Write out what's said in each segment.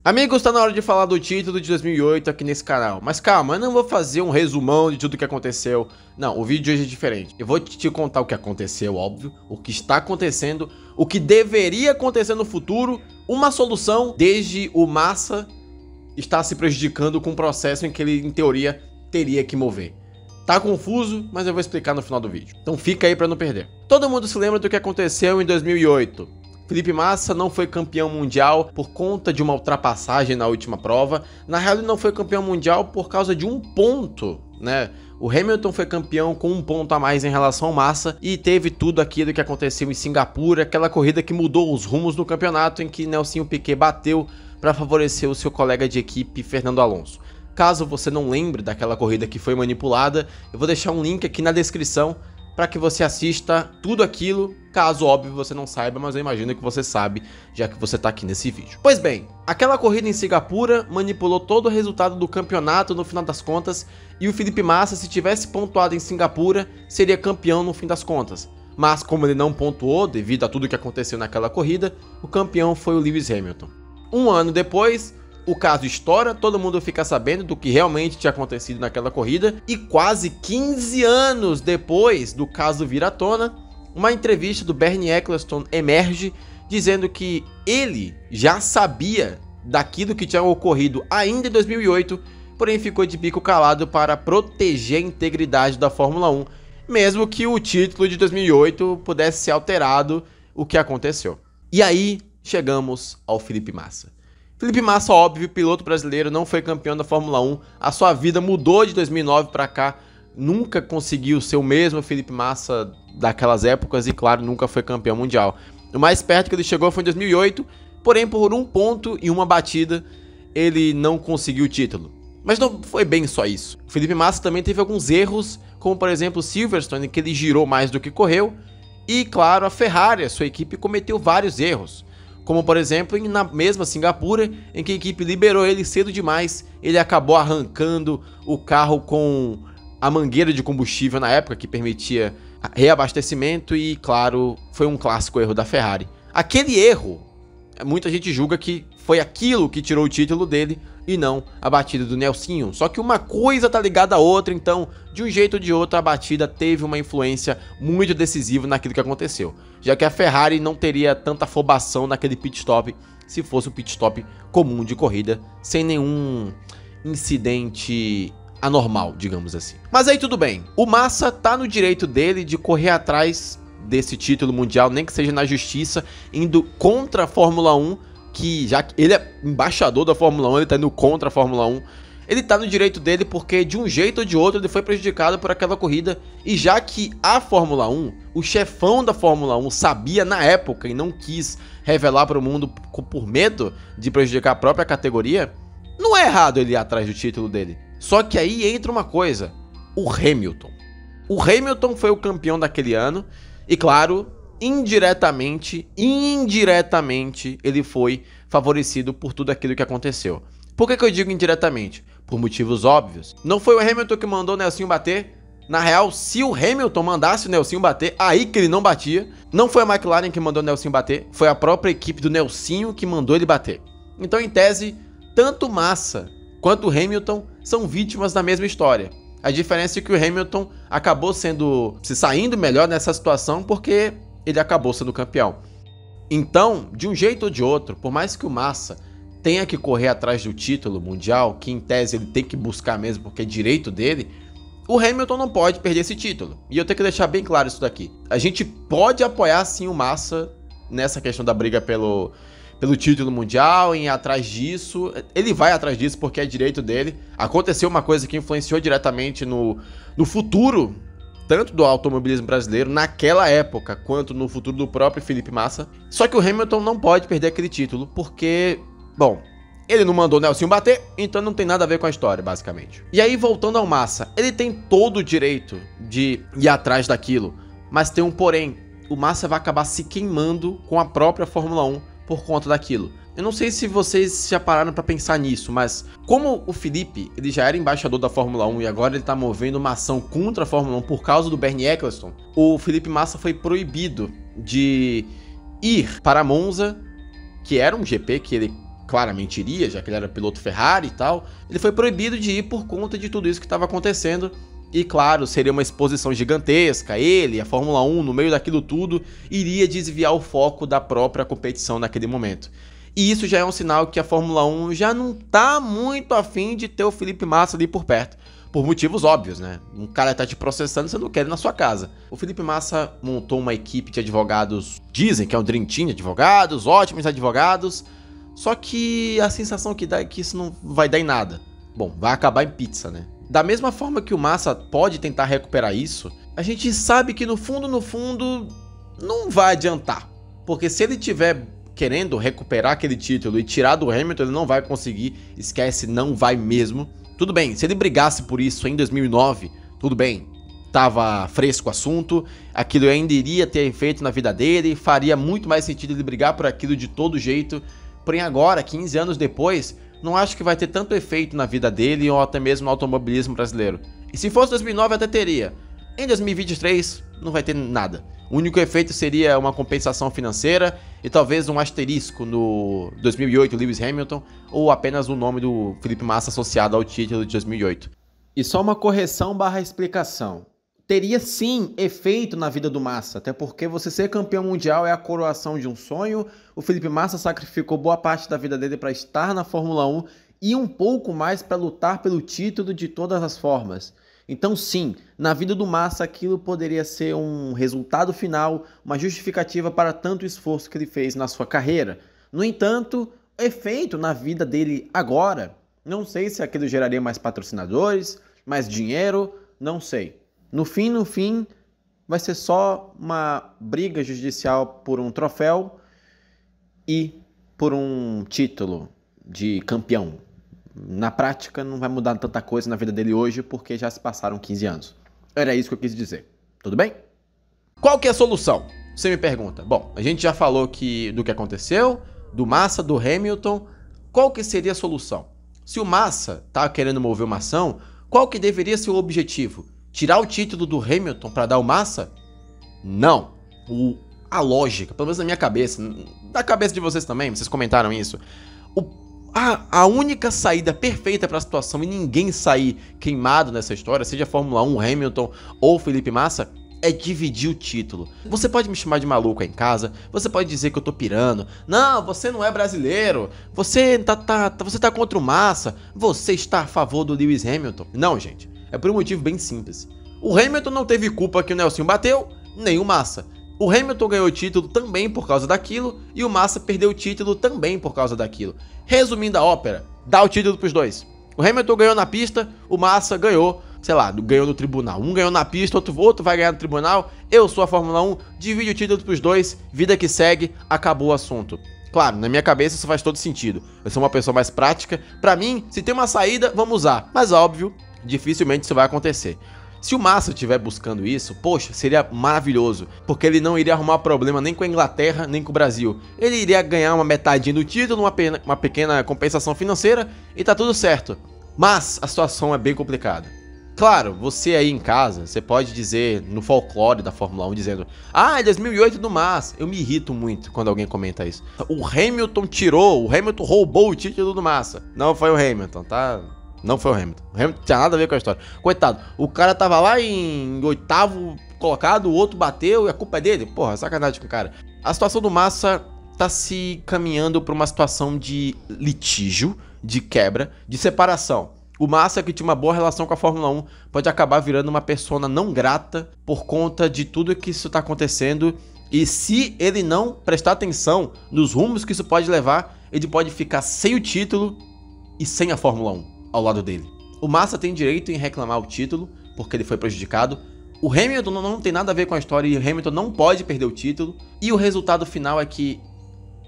Amigos, tá na hora de falar do título de 2008 aqui nesse canal. Mas calma, eu não vou fazer um resumão de tudo que aconteceu. Não, o vídeo de hoje é diferente. Eu vou te contar o que aconteceu, óbvio, o que está acontecendo, o que deveria acontecer no futuro, uma solução desde o Massa estar se prejudicando com um processo em que ele, em teoria, teria que mover. Tá confuso, mas eu vou explicar no final do vídeo. Então fica aí pra não perder. Todo mundo se lembra do que aconteceu em 2008. Felipe Massa não foi campeão mundial por conta de uma ultrapassagem na última prova. Na real, ele não foi campeão mundial por causa de um ponto, né? O Hamilton foi campeão com um ponto a mais em relação ao Massa e teve tudo aquilo que aconteceu em Singapura, aquela corrida que mudou os rumos do campeonato em que Nelsinho Piquet bateu para favorecer o seu colega de equipe, Fernando Alonso. Caso você não lembre daquela corrida que foi manipulada, eu vou deixar um link aqui na descrição para que você assista tudo aquilo, caso óbvio você não saiba, mas eu imagino que você sabe, já que você tá aqui nesse vídeo. Pois bem, aquela corrida em Singapura manipulou todo o resultado do campeonato no final das contas, e o Felipe Massa, se tivesse pontuado em Singapura, seria campeão no fim das contas. Mas como ele não pontuou, devido a tudo que aconteceu naquela corrida, o campeão foi o Lewis Hamilton. Um ano depois, o caso estoura, todo mundo fica sabendo do que realmente tinha acontecido naquela corrida, e quase 15 anos depois do caso vir à tona, uma entrevista do Bernie Ecclestone emerge dizendo que ele já sabia daquilo que tinha ocorrido ainda em 2008, porém ficou de bico calado para proteger a integridade da Fórmula 1, mesmo que o título de 2008 pudesse ser alterado, o que aconteceu. E aí chegamos ao Felipe Massa. Felipe Massa, óbvio, piloto brasileiro, não foi campeão da Fórmula 1, a sua vida mudou de 2009 para cá, nunca conseguiu ser o mesmo Felipe Massa daquelas épocas e, claro, nunca foi campeão mundial. O mais perto que ele chegou foi em 2008, porém por um ponto e uma batida ele não conseguiu o título. Mas não foi bem só isso. O Felipe Massa também teve alguns erros, como por exemplo o Silverstone, que ele girou mais do que correu, e claro, a Ferrari, a sua equipe, cometeu vários erros. Como por exemplo na mesma Singapura, em que a equipe liberou ele cedo demais, ele acabou arrancando o carro com a mangueira de combustível na época, que permitia reabastecimento, e claro, foi um clássico erro da Ferrari. Aquele erro, muita gente julga que foi aquilo que tirou o título dele e não a batida do Nelsinho. Só que uma coisa tá ligada à outra, então de um jeito ou de outro a batida teve uma influência muito decisiva naquilo que aconteceu, já que a Ferrari não teria tanta afobação naquele pit stop se fosse um pit stop comum de corrida, sem nenhum incidente anormal, digamos assim. Mas aí tudo bem, o Massa tá no direito dele de correr atrás desse título mundial, nem que seja na justiça, indo contra a Fórmula 1, que já que ele é embaixador da Fórmula 1, ele tá indo contra a Fórmula 1, ele tá no direito dele porque de um jeito ou de outro ele foi prejudicado por aquela corrida, e já que a Fórmula 1, o chefão da Fórmula 1 sabia na época e não quis revelar para o mundo por medo de prejudicar a própria categoria, não é errado ele ir atrás do título dele. Só que aí entra uma coisa, o Hamilton. O Hamilton foi o campeão daquele ano e claro, indiretamente, ele foi favorecido por tudo aquilo que aconteceu. Por que eu digo indiretamente? Por motivos óbvios. Não foi o Hamilton que mandou o Nelsinho bater. Na real, se o Hamilton mandasse o Nelsinho bater, aí que ele não batia. Não foi a McLaren que mandou o Nelsinho bater, foi a própria equipe do Nelsinho que mandou ele bater. Então, em tese, tanto Massa quanto o Hamilton são vítimas da mesma história. A diferença é que o Hamilton acabou se saindo melhor nessa situação porque ele acabou sendo campeão. Então, de um jeito ou de outro, por mais que o Massa tenha que correr atrás do título mundial, que em tese ele tem que buscar mesmo porque é direito dele, o Hamilton não pode perder esse título. E eu tenho que deixar bem claro isso daqui. A gente pode apoiar sim o Massa nessa questão da briga pelo título mundial, em ir atrás disso. Ele vai atrás disso porque é direito dele. Aconteceu uma coisa que influenciou diretamente no futuro, tanto do automobilismo brasileiro naquela época, quanto no futuro do próprio Felipe Massa. Só que o Hamilton não pode perder aquele título, porque, bom, ele não mandou o Nelsinho bater, então não tem nada a ver com a história, basicamente. E aí, voltando ao Massa, ele tem todo o direito de ir atrás daquilo, mas tem um porém. O Massa vai acabar se queimando com a própria Fórmula 1 por conta daquilo. Eu não sei se vocês já pararam pra pensar nisso, mas como o Felipe, ele já era embaixador da Fórmula 1 e agora ele tá movendo uma ação contra a Fórmula 1 por causa do Bernie Ecclestone, o Felipe Massa foi proibido de ir para Monza, que era um GP que ele claramente iria, já que ele era piloto Ferrari e tal, ele foi proibido de ir por conta de tudo isso que estava acontecendo. E claro, seria uma exposição gigantesca, ele, a Fórmula 1, no meio daquilo tudo, iria desviar o foco da própria competição naquele momento. E isso já é um sinal que a Fórmula 1 já não tá muito afim de ter o Felipe Massa ali por perto. Por motivos óbvios, né? Um cara tá te processando, você não quer ir na sua casa. O Felipe Massa montou uma equipe de advogados, dizem que é um Dream Team de advogados, ótimos advogados, só que a sensação que dá é que isso não vai dar em nada. Bom, vai acabar em pizza, né? Da mesma forma que o Massa pode tentar recuperar isso, a gente sabe que no fundo, não vai adiantar. Porque se ele tiver querendo recuperar aquele título e tirar do Hamilton, ele não vai conseguir, esquece, não vai mesmo. Tudo bem, se ele brigasse por isso em 2009, tudo bem, tava fresco o assunto, aquilo ainda iria ter efeito na vida dele, faria muito mais sentido ele brigar por aquilo de todo jeito. Porém agora, 15 anos depois, não acho que vai ter tanto efeito na vida dele ou até mesmo no automobilismo brasileiro. E se fosse 2009 até teria. Em 2023 não vai ter nada. O único efeito seria uma compensação financeira e talvez um asterisco no 2008 Lewis Hamilton ou apenas o nome do Felipe Massa associado ao título de 2008. E só uma correção / explicação. Teria sim efeito na vida do Massa, até porque você ser campeão mundial é a coroação de um sonho. O Felipe Massa sacrificou boa parte da vida dele para estar na Fórmula 1 e um pouco mais para lutar pelo título de todas as formas. Então sim, na vida do Massa aquilo poderia ser um resultado final, uma justificativa para tanto esforço que ele fez na sua carreira. No entanto, efeito na vida dele agora, não sei se aquilo geraria mais patrocinadores, mais dinheiro, não sei. No fim, vai ser só uma briga judicial por um troféu e por um título de campeão. Na prática, não vai mudar tanta coisa na vida dele hoje, porque já se passaram 15 anos. Era isso que eu quis dizer. Tudo bem? Qual que é a solução? Você me pergunta. Bom, a gente já falou do que aconteceu, do Massa, do Hamilton. Qual que seria a solução? Se o Massa tá querendo mover uma ação, qual que deveria ser o objetivo? Tirar o título do Hamilton para dar o Massa? Não. A lógica, pelo menos na minha cabeça, da cabeça de vocês também, vocês comentaram isso. A única saída perfeita para a situação e ninguém sair queimado nessa história, seja Fórmula 1, Hamilton ou Felipe Massa, é dividir o título. Você pode me chamar de maluco aí em casa, você pode dizer que eu tô pirando. Não, você não é brasileiro, você tá contra o Massa, você está a favor do Lewis Hamilton. Não, gente. É por um motivo bem simples. O Hamilton não teve culpa que o Nelsinho bateu, nem o Massa. O Hamilton ganhou o título também por causa daquilo, e o Massa perdeu o título também por causa daquilo. Resumindo a ópera, dá o título pros dois. O Hamilton ganhou na pista, o Massa ganhou, sei lá, ganhou no tribunal. Um ganhou na pista, outro vai ganhar no tribunal. Eu sou a Fórmula 1, divide o título pros dois, vida que segue, acabou o assunto. Claro, na minha cabeça isso faz todo sentido. Eu sou uma pessoa mais prática. Pra mim, se tem uma saída, vamos usar. Mas óbvio, dificilmente isso vai acontecer. Se o Massa estiver buscando isso, poxa, seria maravilhoso, porque ele não iria arrumar problema nem com a Inglaterra, nem com o Brasil. Ele iria ganhar uma metadinha do título, uma pequena compensação financeira e tá tudo certo. Mas a situação é bem complicada. Claro, você aí em casa, você pode dizer no folclore da Fórmula 1, dizendo: ah, é 2008 do Massa. Eu me irrito muito quando alguém comenta isso. O Hamilton roubou o título do Massa. Não foi o Hamilton, tá? Não foi o Hamilton. O Hamilton não tinha nada a ver com a história. Coitado, o cara tava lá em 8º colocado, o outro bateu e a culpa é dele? Porra, sacanagem com o cara. A situação do Massa tá se caminhando pra uma situação de litígio, de quebra, de separação. O Massa, que tinha uma boa relação com a Fórmula 1, pode acabar virando uma persona não grata por conta de tudo que isso tá acontecendo. E se ele não prestar atenção nos rumos que isso pode levar, ele pode ficar sem o título e sem a Fórmula 1 ao lado dele. O Massa tem direito em reclamar o título, porque ele foi prejudicado. O Hamilton não tem nada a ver com a história e o Hamilton não pode perder o título. E o resultado final é que,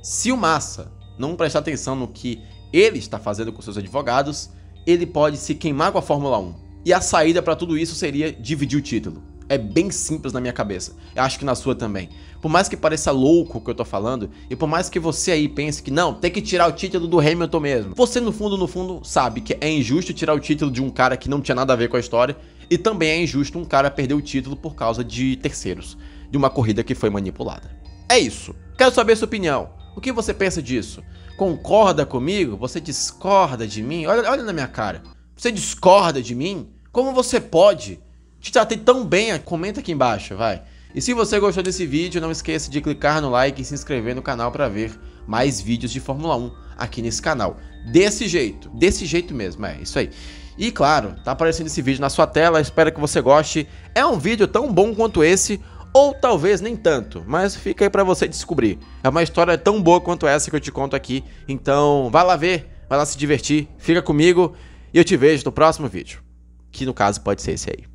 se o Massa não prestar atenção no que ele está fazendo com seus advogados, ele pode se queimar com a Fórmula 1. E a saída para tudo isso seria dividir o título. É bem simples na minha cabeça. Eu acho que na sua também. Por mais que pareça louco o que eu tô falando, e por mais que você aí pense que não, tem que tirar o título do Hamilton mesmo, você no fundo sabe que é injusto tirar o título de um cara que não tinha nada a ver com a história, e também é injusto um cara perder o título por causa de terceiros, de uma corrida que foi manipulada. É isso. Quero saber a sua opinião. O que você pensa disso? concorda comigo? Você discorda de mim? Olha na minha cara. Você discorda de mim? Como você pode? Te tratei tão bem, comenta aqui embaixo, vai. E se você gostou desse vídeo, não esqueça de clicar no like e se inscrever no canal para ver mais vídeos de Fórmula 1 aqui nesse canal. Desse jeito mesmo, é isso aí. E claro, tá aparecendo esse vídeo na sua tela, espero que você goste. É um vídeo tão bom quanto esse, ou talvez nem tanto, mas fica aí pra você descobrir. É uma história tão boa quanto essa que eu te conto aqui, então vai lá ver, vai lá se divertir, fica comigo e eu te vejo no próximo vídeo. Que no caso pode ser esse aí.